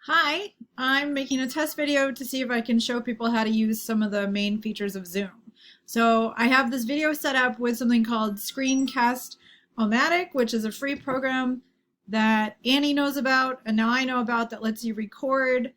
Hi, I'm making a test video to see if I can show people how to use some of the main features of Zoom. So I have this video set up with something called ScreenCastOMatic, which is a free program that Annie knows about and now I know about that lets you record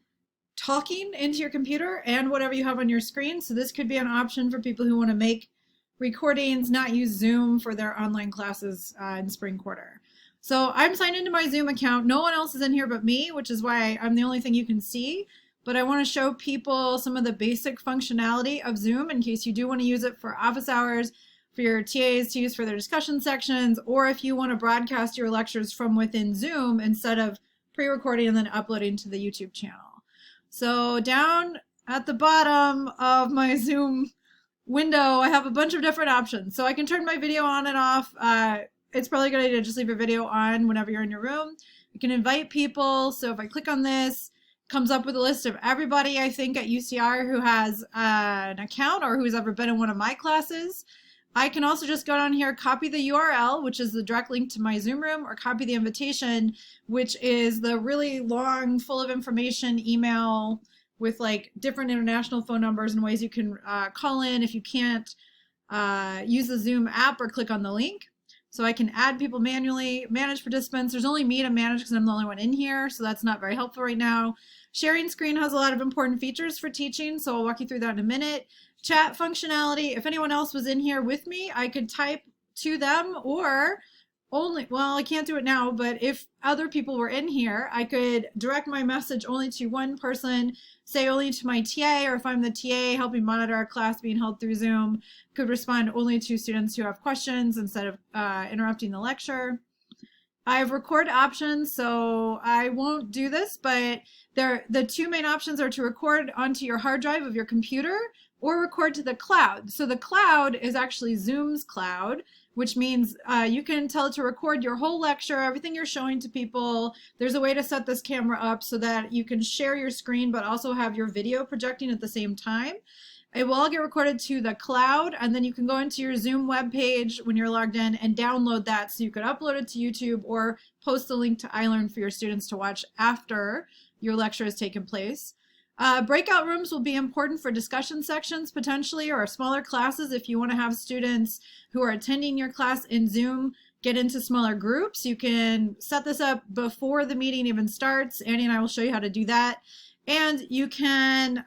talking into your computer and whatever you have on your screen. So this could be an option for people who want to make recordings, not use Zoom for their online classes in spring quarter. So I'm signed into my Zoom account. No one else is in here but me, which is why I'm the only thing you can see. But I want to show people some of the basic functionality of Zoom in case you do want to use it for office hours, for your TAs to use for their discussion sections, or if you want to broadcast your lectures from within Zoom instead of pre-recording and then uploading to the YouTube channel. So down at the bottom of my Zoom window, I have a bunch of different options. So I can turn my video on and off. It's probably a good idea to just leave your video on whenever you're in your room. You can invite people. So if I click on this, it comes up with a list of everybody I think at UCR who has an account or who's ever been in one of my classes. I can also just go down here, copy the URL, which is the direct link to my Zoom room, or copy the invitation, which is the really long, full of information email with like different international phone numbers and ways you can call in if you can't use the Zoom app or click on the link. So I can add people manually, manage participants. There's only me to manage because I'm the only one in here, so that's not very helpful right now. Sharing screen has a lot of important features for teaching, so I'll walk you through that in a minute. Chat functionality, if anyone else was in here with me, I could type to them or only, well, I can't do it now, but if other people were in here, I could direct my message only to one person, say only to my TA, or if I'm the TA helping monitor a class being held through Zoom, could respond only to students who have questions instead of interrupting the lecture. I have record options, so I won't do this, but the two main options are to record onto your hard drive of your computer or record to the cloud. So the cloud is actually Zoom's cloud, which means you can tell it to record your whole lecture, everything you're showing to people. There's a way to set this camera up so that you can share your screen but also have your video projecting at the same time. It will all get recorded to the cloud, and then you can go into your Zoom web page when you're logged in and download that so you could upload it to YouTube or post the link to iLearn for your students to watch after your lecture has taken place. Breakout rooms will be important for discussion sections potentially, or smaller classes if you want to have students who are attending your class in Zoom get into smaller groups. You can set this up before the meeting even starts. Annie and I will show you how to do that. And you can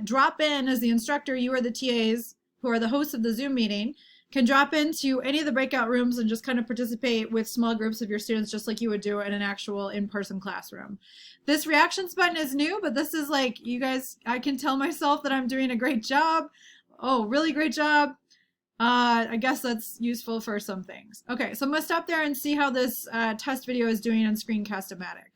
drop in as the instructor, you or the TAs who are the hosts of the Zoom meeting, can drop into any of the breakout rooms and just kind of participate with small groups of your students just like you would do in an actual in-person classroom. This reactions button is new, but this is like, you guys, I can tell myself that I'm doing a great job. Oh, really great job. I guess that's useful for some things. Okay, so I'm going to stop there and see how this test video is doing on ScreenCastOMatic.